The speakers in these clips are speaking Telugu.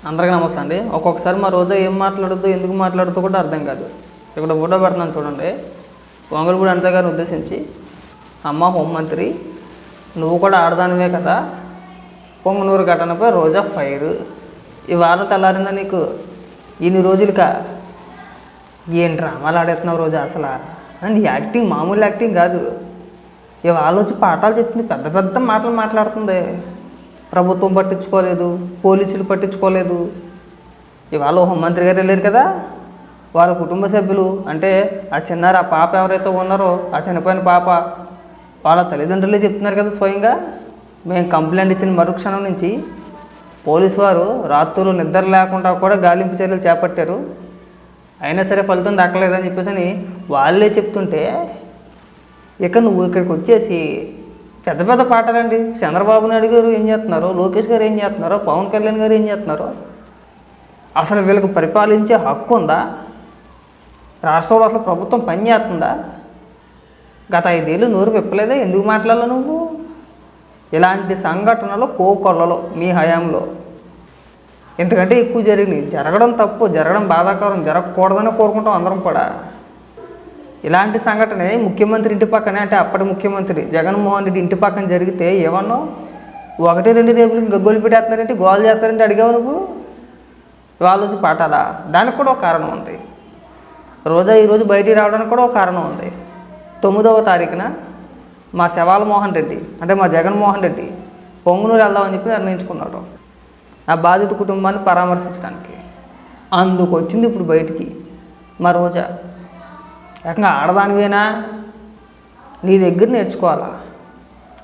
అందరికీ నమస్తే అండి. ఒక్కొక్కసారి మా రోజా ఏం మాట్లాడుతూ ఎందుకు మాట్లాడుతూ కూడా అర్థం కాదు. ఇక్కడ ఫోటో పెడుతున్నాను చూడండి. వంగలపూడి అనిత గారిని ఉద్దేశించి, అమ్మ హోంమంత్రి నువ్వు కూడా ఆడదానివే కదా, పొంగనూరు ఘటనపై రోజా ఫైర్. ఈ వార్త తెల్లారిందా నీకు? ఇన్ని రోజులుగా ఏం డ్రామాలు ఆడేస్తున్నావు రోజా? అసలు నీ యాక్టింగ్ మామూలు యాక్టింగ్ కాదు. ఇవాళ వచ్చి పాఠాలు చెప్తుంది, పెద్ద పెద్ద మాటలు మాట్లాడుతుంది. ప్రభుత్వం పట్టించుకోలేదు, పోలీసులు పట్టించుకోలేదు. ఇవాళ హోంమంత్రి గారు వెళ్ళారు కదా, వాళ్ళ కుటుంబ సభ్యులు అంటే ఆ చిన్నారి ఆ పాప ఎవరైతే ఉన్నారో ఆ చనిపోయిన పాప వాళ్ళ తల్లిదండ్రులే చెప్తున్నారు కదా స్వయంగా, మేము కంప్లైంట్ ఇచ్చిన మరుక్షణం నుంచి పోలీసు వారు రాత్రులు నిద్ర లేకుండా కూడా గాలింపు చర్యలు చేపట్టారు, అయినా సరే ఫలితం దక్కలేదని చెప్పేసి వాళ్ళే చెప్తుంటే, ఇక నువ్వు ఇక్కడికి వచ్చేసి పెద్ద పెద్ద పాటలండి. చంద్రబాబు నాయుడు గారు ఏం చేస్తున్నారో, లోకేష్ గారు ఏం చేస్తున్నారో, పవన్ కళ్యాణ్ గారు ఏం చేస్తున్నారో, అసలు వీళ్ళకి పరిపాలించే హక్కు ఉందా? రాష్ట్రంలో అసలు ప్రభుత్వం పనిచేస్తుందా? గత 5 ఏళ్ళు నోరు విప్పలేదా? ఎందుకు మాట్లాడాలి నువ్వు? ఇలాంటి సంఘటనలు కోకొల్లలో మీ హయాంలో ఎందుకంటే ఎక్కువ జరిగినాయి. జరగడం తప్పు, జరగడం బాధాకరం, జరగకూడదని కోరుకుంటాం అందరం కూడా. ఇలాంటి సంఘటన ముఖ్యమంత్రి ఇంటి పక్కనే, అంటే అప్పటి ముఖ్యమంత్రి జగన్మోహన్ రెడ్డి ఇంటి పక్కన జరిగితే ఏమన్నావు? 1-2 రేపులకి గగ్గోలు పెట్టేస్తున్నారంటే, గోల్ చేస్తారంటే అడిగావు నువ్వు? వాళ్ళు వచ్చి పాటాలా? దానికి కూడా ఒక కారణం ఉంది. రోజా ఈరోజు బయటికి రావడానికి కూడా ఒక కారణం ఉంది. 9వ తారీఖున మా శవాల మోహన్ రెడ్డి అంటే మా జగన్మోహన్ రెడ్డి పొంగునూరు వెళ్దామని చెప్పి నిర్ణయించుకున్నాడు ఆ బాధిత కుటుంబాన్ని పరామర్శించడానికి. అందుకు వచ్చింది ఇప్పుడు బయటికి మా రోజా. ఏకంగా ఆడదానివేనా? నీ దగ్గర నేర్చుకోవాలా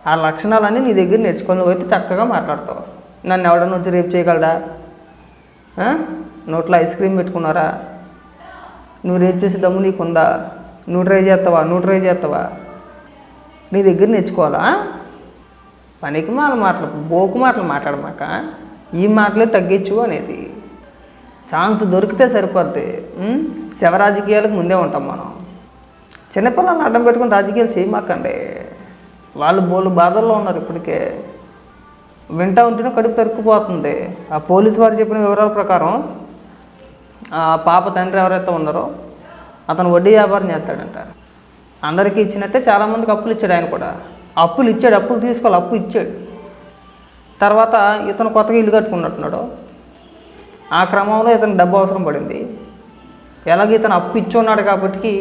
ఆ లక్షణాలన్నీ, నీ దగ్గర నేర్చుకోవాలి. నువ్వైతే చక్కగా మాట్లాడతావు. నన్ను ఎవడన్నా వచ్చి రేపు చేయగలడా? నోట్లో ఐస్ క్రీమ్ పెట్టుకున్నారా? నువ్వు రేపు చేసే దమ్ము నీకుందా? నువ్వు ట్రై చేస్తావా? నీ దగ్గర నేర్చుకోవాలా? పనికి మాటలు బోకు మాటలు మాట్లాడమాక, ఈ మాటలే తగ్గించు అనేది. ఛాన్స్ దొరికితే సరిపోద్ది. శవ రాజకీయాలకు ముందే ఉంటాం మనం. చిన్నపిల్లల్ని అడ్డం పెట్టుకుని రాజకీయాలు చేయమాకండి. వాళ్ళు బోలు బాధల్లో ఉన్నారు ఇప్పటికే. వింటా ఉంటేనే కడుపు తరుక్కుపోతుంది. ఆ పోలీసు వారు చెప్పిన వివరాల ప్రకారం ఆ పాప తండ్రి ఎవరైతే ఉన్నారో అతను వడ్డీ వ్యాపారం చేస్తాడంట. అందరికీ ఇచ్చినట్టే చాలామందికి అప్పులు ఇచ్చాడు. ఆయన కూడా అప్పులు తీసుకోవాలి, అప్పు ఇచ్చాడు. తర్వాత ఇతను కొత్తగా ఇల్లు కట్టుకున్నట్టున్నాడు. ఆ క్రమంలో ఇతను డబ్బు అవసరం పడింది. ఎలాగ ఇతను అప్పు ఇచ్చి ఉన్నాడు కాబట్టి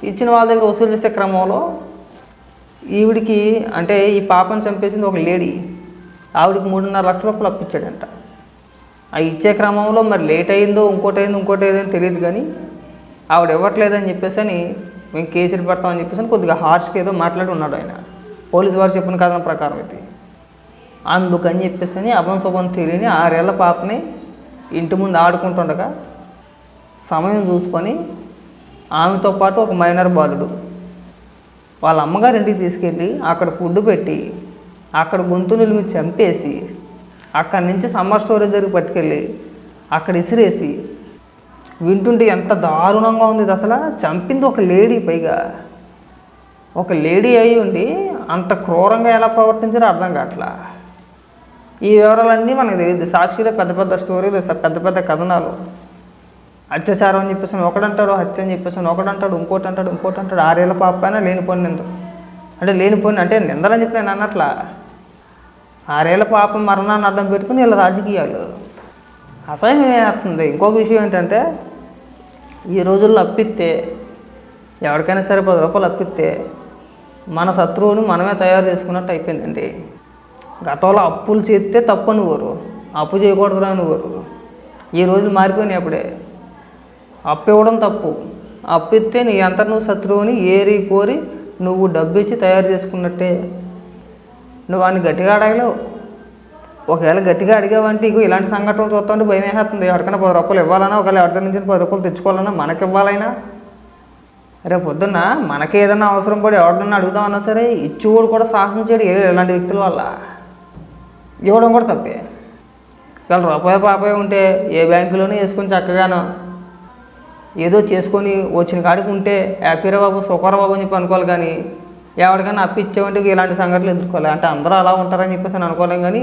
ఇచ్చిన వాళ్ళ దగ్గర వసూలు చేసే క్రమంలో ఈవిడికి అంటే ఈ పాపను చంపేసింది ఒక లేడీ. ఆవిడికి 3.5 లక్షల రూపాయలు అప్పు ఇచ్చాడంట. ఆ ఇచ్చే క్రమంలో మరి లేట్ అయిందో ఇంకోటి అయిందో తెలియదు, కానీ ఆవిడ ఇవ్వట్లేదని చెప్పేసి అని మేము కేసులు పెడతామని చెప్పేసి కొద్దిగా హార్ష్గా ఏదో మాట్లాడి ఉన్నాడు ఆయన. పోలీసు వారు చెప్పిన కథనం ప్రకారం అయితే. అందుకని చెప్పేసి అభంశుభం తెలియని 6 ఏళ్ల పాపని ఇంటి ముందు ఆడుకుంటుండగా సమయం చూసుకొని ఆమెతో పాటు ఒక మైనర్ బాలుడు వాళ్ళ అమ్మగారి ఇంటికి తీసుకెళ్ళి అక్కడ ఫుడ్ పెట్టి అక్కడ గొంతులు మీద చంపేసి అక్కడి నుంచి సమ్మర్ స్టోరేజ్ దగ్గర పట్టుకెళ్ళి అక్కడ ఇసిరేసి, వింటుంటే ఎంత దారుణంగా ఉంది ఇది. అసలు చంపింది ఒక లేడీ, పైగా ఒక లేడీ అయి ఉండి అంత క్రూరంగా ఎలా ప్రవర్తించారో అర్థం కావట్లా. ఈ వివరాలన్నీ మనకు తెలియదు. సాక్షిలో పెద్ద పెద్ద స్టోరీలు, పెద్ద పెద్ద కథనాలు. అత్యాచారం అని చెప్పేసి ఒకడంటాడు, హత్య అని చెప్పేసి ఒకడంటాడు, ఇంకోటి అంటాడు. 6 ఏళ్ల పాప పైన లేనిపోయిన నిందలు. అంటే నిందలని చెప్పి నేను అన్నట్లా. 6 ఏళ్ల పాప మరణాన్ని అడ్డం పెట్టుకుని ఇలా రాజకీయాలు అసహ్యం ఏమేస్తుంది. ఇంకొక విషయం ఏంటంటే, ఈ రోజుల్లో అప్పిస్తే ఎవరికైనా సరే 10 రూపాయలు అప్పిస్తే మన శత్రువుని మనమే తయారు చేసుకున్నట్టు అయిపోయిందండి. గతంలో అప్పులు చేస్తే తప్పు అనుకోరు, అప్పు చేయకూడదురా అనుకోరు. ఈ రోజులు మారిపోయినాయి. అప్పుడే అప్పు ఇవ్వడం తప్పు. అప్పు ఇస్తే నీ అంతా నువ్వు శత్రువుని ఏరి కోరి నువ్వు డబ్బు ఇచ్చి తయారు చేసుకున్నట్టే. నువ్వు వాడిని గట్టిగా అడగలేవు. ఒకవేళ గట్టిగా అడిగావంటే ఇగో ఇలాంటి సంఘటనలు చూస్తుంటే భయం వేస్తుంది. ఎవరికైనా 10 రూపాయలు ఇవ్వాలన్నా, ఒకవేళ ఎవరి నుంచి 10 రూపాయలు తెచ్చుకోవాలన్నా, మనకి ఇవ్వాలైనా, రేపు పొద్దున్న మనకి ఏదైనా అవసరం పడి ఎవరినన్నా అడుగుదామన్నా సరే ఇచ్చేవాడు కూడా సాహసం చేయడు. ఇలాంటి వ్యక్తుల వల్ల ఇవ్వడం కూడా తప్పే. ఇవాళ రూపాయి పాపాయి ఉంటే ఏ బ్యాంకులోనే వేసుకొని చక్కగానో ఏదో చేసుకొని వచ్చిన కాడికి ఉంటే హ్యాపీరా బాబు, సుఖరా బాబు అని చెప్పి అనుకోవాలి. కానీ ఎవరికైనా అప్పిచ్చామంటే ఇలాంటి సంఘటనలు ఎదుర్కోవాలి. అంటే అందరూ అలా ఉంటారని చెప్పేసి అనుకోలేం. కానీ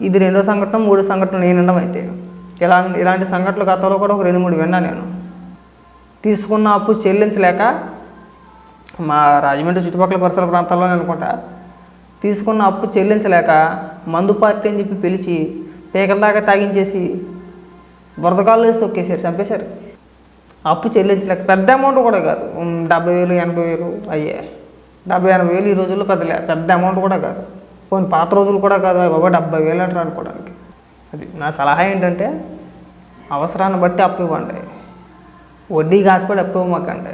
ఇది 2వ సంఘటన 3వ సంఘటన నేను వినడం అయితే ఇలాంటి సంఘటనలు గతంలో కూడా ఒక 2-3 విన్నా నేను. తీసుకున్న అప్పు చెల్లించలేక మా రాజమండ్రి చుట్టుపక్కల పరిసర ప్రాంతాల్లోనే అనుకుంటా, తీసుకున్న అప్పు చెల్లించలేక మందు పార్టీ అని చెప్పి పిలిచి పీకల దాకా తాగించేసి బురదకాళ్ళు వేసి తొక్కేసారు, చంపేశారు. అప్పు చెల్లించలేక, పెద్ద అమౌంట్ కూడా కాదు, 70,000 80,000 అయ్యే. 70,000 80,000 ఈ రోజుల్లో పెద్ద అమౌంట్ కూడా కాదు. కొన్ని పాత రోజులు కూడా కాదు, బాబా 70,000 అంటారు అనుకోవడానికి. అది నా సలహా ఏంటంటే, అవసరాన్ని బట్టి అప్పు ఇవ్వండి, వడ్డీ కాసిపడి అప్పు ఇవ్వమాకండి.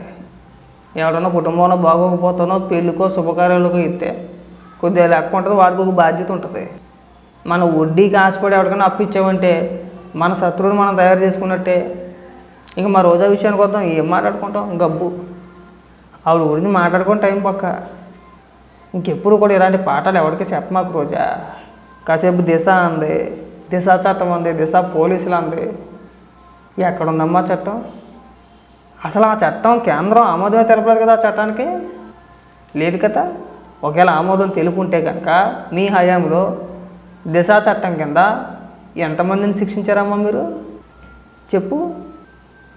ఎవడన్నా కుటుంబంలో బాగోకపోతానో పెళ్ళికో శుభకార్యాలకో ఇస్తే కొద్దిగా లెక్క ఉంటుంది, వాడికి ఒక బాధ్యత ఉంటుంది. మనం వడ్డీకి ఆశపడి ఎవరికైనా అప్పు ఇచ్చామంటే మన శత్రువుని మనం తయారు చేసుకున్నట్టే. ఇంకా మా రోజా విషయానికి వద్దాం, ఏం మాట్లాడుకుంటాం, గబ్బు ఆవిడ గురించి మాట్లాడుకుని టైం పక్క. ఇంకెప్పుడు కూడా ఇలాంటి పాఠాలు ఎవరికి చెప్పమాకు రోజా. కాసేపు దిశ అంది, దిశ చట్టం అంది, దిశ పోలీసులు అంది. ఎక్కడుందమ్మా చట్టం? అసలు ఆ చట్టం కేంద్రం ఆమోదమే తెలపలేదు కదా, ఆ చట్టానికి లేదు కదా. ఒకవేళ ఆమోదం తెలుపుంటే కనుక మీ హయాంలో దిశా చట్టం కింద ఎంతమందిని శిక్షించారమ్మా మీరు చెప్పు.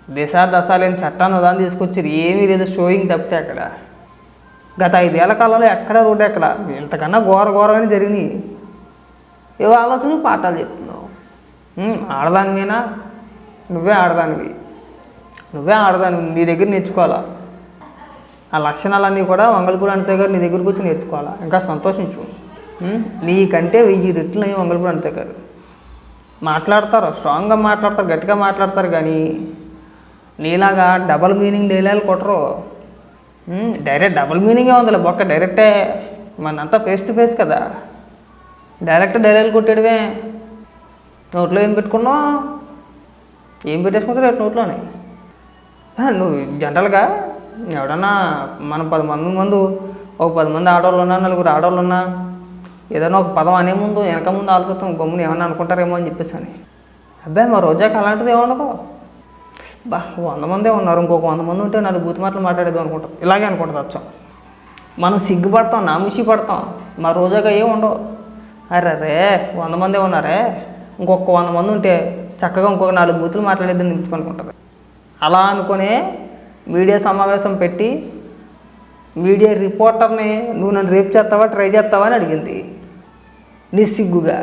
దిశ దశ లేని చట్టాన్ని ఉదాహరణ తీసుకొచ్చారు, ఏమీ లేదు, షోయింగ్ తప్పితే అక్కడ. గత 5 ఏళ్ల కాలంలో ఎక్కడ రోడ్డు ఎక్కడ ఇంతకన్నా ఘోరమైన జరిగినాయి. ఏవో ఆలోచన పాఠాలు చెప్తున్నావు. ఆడదానివేనా? నువ్వే ఆడదానివి, నీ దగ్గర నేర్చుకోవాలా. ఆ లక్షణాలన్నీ కూడా మంగళపూడి అనిత గారు నీ దగ్గరకు వచ్చి నేర్చుకోవాలా. ఇంకా సంతోషించు. నీకంటే 1000 రెట్లు మంగళపూడి అనిత గారు మాట్లాడతారు, స్ట్రాంగ్గా మాట్లాడతారు, గట్టిగా మాట్లాడతారు. కానీ నీలాగా డబల్ మీనింగ్ డైలాగులు కొట్టరు. డైరెక్ట్ డబల్ మీనింగే ఉందిలే బొక్క, డైరెక్టే. మనంతా ఫేస్ టు ఫేస్ కదా, డైరెక్ట్ డైలాగులు కొట్టాడువే. నోట్లో ఏం పెట్టుకున్నావు? ఏం పెట్టేసుకుంటావు రేపు నోట్లోనే? నువ్వు జనరల్గా ఎవడన్నా మనం 10 మంది ముందు, ఒక 10 మంది ఆడవాళ్ళు ఉన్నా, 4 ఆడవాళ్ళు ఉన్నా, ఏదైనా ఒక పదం అనే ముందు వెనక ముందు ఆలోచిస్తాం, గమ్ముని ఏమన్నా అనుకుంటారేమో అని చెప్పేసి అని. అబ్బాయి మా రోజాకి అలాంటిది ఏముండదు. 100 మందే ఉన్నారు, ఇంకొక 100 మంది ఉంటే 4 బూతు మాటలు మాట్లాడేది అనుకుంటాం. ఇలాగే అనుకుంటుంది వచ్చాం. మనం సిగ్గుపడతాం, నాముషి పడతాం. మా రోజాగా ఏమి ఉండవు. అరే 100 మందే ఉన్నారే, ఇంకొక 100 మంది ఉంటే చక్కగా ఇంకొక 4 బూతులు మాట్లాడేది నింపుకుంటుంది. అలా అనుకునే మీడియా సమావేశం పెట్టి మీడియా రిపోర్టర్ని నువ్వు నన్ను రేపు చేస్తావా, ట్రై చేస్తావా అని అడిగింది నిస్సిగ్గుగా.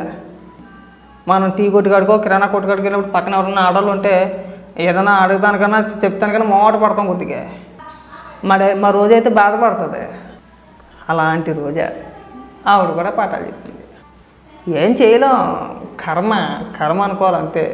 మనం టీ కొట్టుకాడుకో కిరాణా కొట్టుకాడికి వెళ్ళినప్పుడు పక్కన ఎవరన్నా ఆడవాళ్ళు ఉంటే ఏదైనా అడుగుతానికన్నా చెప్తానికన్నా మోమాట పడతాం కొద్దిగా. మా రోజైతే బాధపడుతుంది. అలాంటి రోజా ఆవిడ కూడా పాఠాలు చెప్తుంది. ఏం చేయలేం, కర్మ అనుకోవాలంతే.